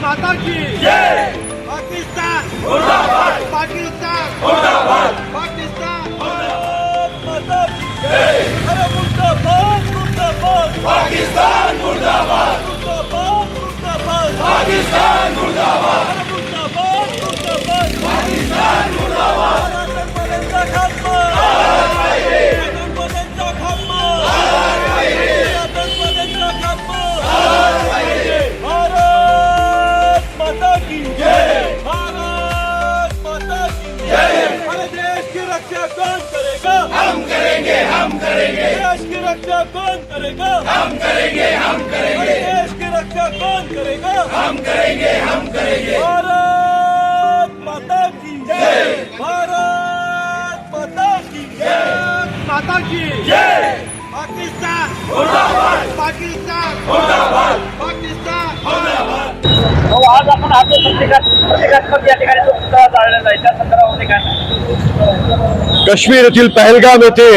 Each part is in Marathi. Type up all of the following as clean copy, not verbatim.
माता की जय। पाकिस्तान मुर्दाबाद, पाकिस्तान मुर्दाबाद, पाकिस्तान माता की जय। अरे मुर्दाबाद मुर्दाबाद, पाकिस्तान मुर्दाबाद, मुर्दाबाद मुर्दाबाद, पाकिस्तान मुर्दाबाद, अरे मुर्दाबाद मुर्दाबाद, पाकिस्तान मुर्दाबाद। आतंकवाद्यांचा खात्मा, आतंकवाद्यांचा खात्मा, आतंकवाद्यांचा खात्मा। भारत माता की जय, भारत माता की जय। अरे देश की रक्षा कौन करेगा? हम करेंगे, हम करेंगे। देश की रक्षा कौन करेगा? हम करेंगे, हम करेंगे। देश की रक्षा कौन करेगा? हम करेंगे, हम करेंगे। भारत माता की जय, भारत माता की जय, माता की जय। पाकिस्तान मुर्दाबाद, पाकिस्तान मुर्दाबाद, पाकिस्तान मुर्दाबाद। आज आपण आपल्या प्रतिकात्मक या ठिकाणी जो पुतळा जाळलेला आहे त्या संदर्भामध्ये काय सांगा? काश्मीर येथील पहलगाम येथे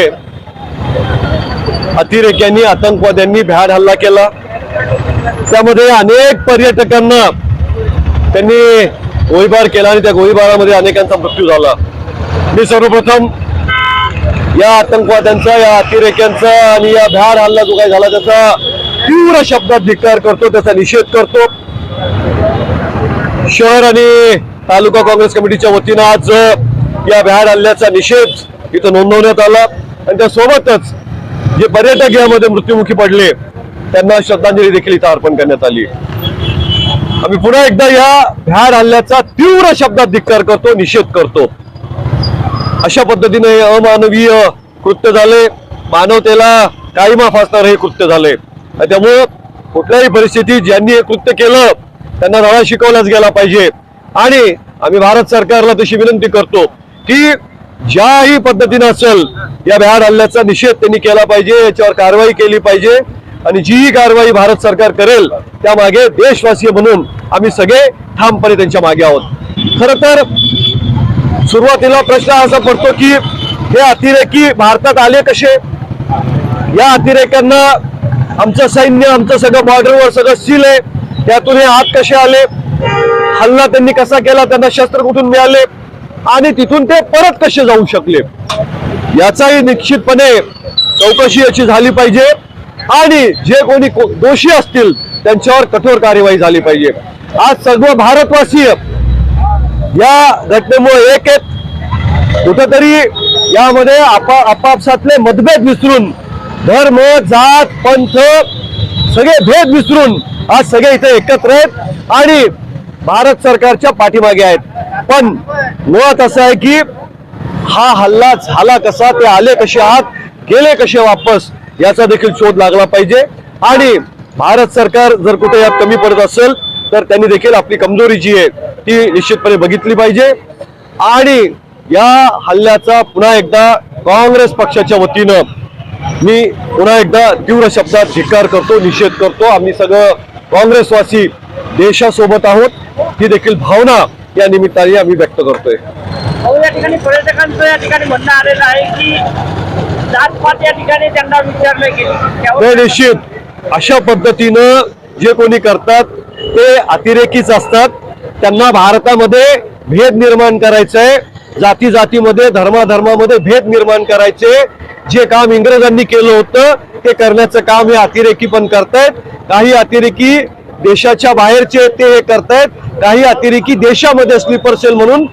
अतिरेक्यांनी आतंकवाद्यांनी भ्याड हल्ला केला। त्यामध्ये अनेक पर्यटकांना त्यांनी गोळीबार केला आणि त्या गोळीबारामध्ये अनेकांचा मृत्यू झाला। मी सर्वप्रथम या आतंकवाद्यांचा, या अतिरेक्यांचा आणि या भ्याड हल्ला जो काही झाला त्याचा तीव्र शब्दात धिक्कार करतो, त्याचा निषेध करतो। शहर आणि तालुका काँग्रेस कमिटीच्या वतीनं आज या भ्याड हल्ल्याचा निषेध इथं नोंदवण्यात आला आणि त्यासोबतच जे पर्यटक यामध्ये मृत्युमुखी पडले त्यांना श्रद्धांजली देखील इथं अर्पण करण्यात आली। आम्ही पुन्हा एकदा या भ्याड हल्ल्याचा तीव्र शब्दात धिक्कार करतो, निषेध करतो। अशा पद्धतीने हे अमानवीय कृत्य झाले, मानवतेला काळिमा फासणारे हे कृत्य झाले। त्यामुळे कुठल्याही परिस्थितीत ज्यांनी हे कृत्य केलं त्यांना धडा शिकवलाच गेला पाहिजे आणि आम्ही भारत सरकारला तशी विनंती करतो की ज्याही पद्धतीने असेल या भ्याड हल्ल्याचा निषेध त्यांनी केला पाहिजे, याच्यावर कारवाई केली पाहिजे आणि जीही कारवाई भारत सरकार करेल त्यामागे देशवासीय म्हणून आम्ही सगळे ठामपणे त्यांच्या मागे आहोत। खरं तर सुरुवातीला प्रश्न असा पडतो की हे अतिरेकी भारतात आले कसे? या अतिरेक्यांना आमचं सैन्य, आमचं सगळं बॉर्डरवर सगळं सील आहे, त्यातून हे आत कसे आले? हल्ला त्यांनी कसा केला? त्यांना शस्त्र कुठून मिळाले आणि तिथून ते परत कसे जाऊ शकले? याचाही निश्चितपणे चौकशी याची झाली पाहिजे आणि जे कोणी दोषी असतील त्यांच्यावर कठोर कार्यवाही झाली पाहिजे। आज सर्व भारतवासीय या घटनेमुळे एक आहेत। कुठेतरी यामध्ये आपापसातले मतभेद विसरून, धर्म, जात, पंथ सगळे भेद विसरून आज सगळे इथे एकत्र आहेत आणि भारत सरकारच्या पाठीमागे आहेत। पण मुळात असं आहे की हा हल्ला झाला कसा, ते आले कसे आत, गेले कसे वापस, याचा देखील शोध लागला पाहिजे आणि भारत सरकार जर कुठे यात कमी पडत असेल तर त्यांनी देखील आपली कमजोरी जी आहे ती निश्चितपणे बघितली पाहिजे आणि या हल्ल्याचा पुन्हा एकदा काँग्रेस पक्षाच्या वतीनं मी पुन्हा एकदा तीव्र शब्दात धिक्कार करतो, निषेध करतो। आम्ही सगळं काँग्रेसवासी देशासोबत आहोत ही देखील भावना या निमित्ताने आम्ही व्यक्त करतोय। या ठिकाणी पर्यटकांचं या ठिकाणी म्हणणं आलेलं आहे की जातपात या ठिकाणी त्यांना विचार नाही केली। निश्चित अशा पद्धतीनं जे कोणी करतात ते अतिरेकीच असतात। त्यांना भारतामध्ये भेद निर्माण करायचंय, जाती जातीमध्ये, धर्माधर्मामध्ये भेद निर्माण करायचे। जे काम इंग्रजांनी केलं होतं ते करण्याचं काम हे अतिरेकी पण करतायत। काही अतिरेकी देशाच्या बाहेरचे ते हे करतायत, काही अतिरेकी देशामध्ये स्लीपर सेल म्हणून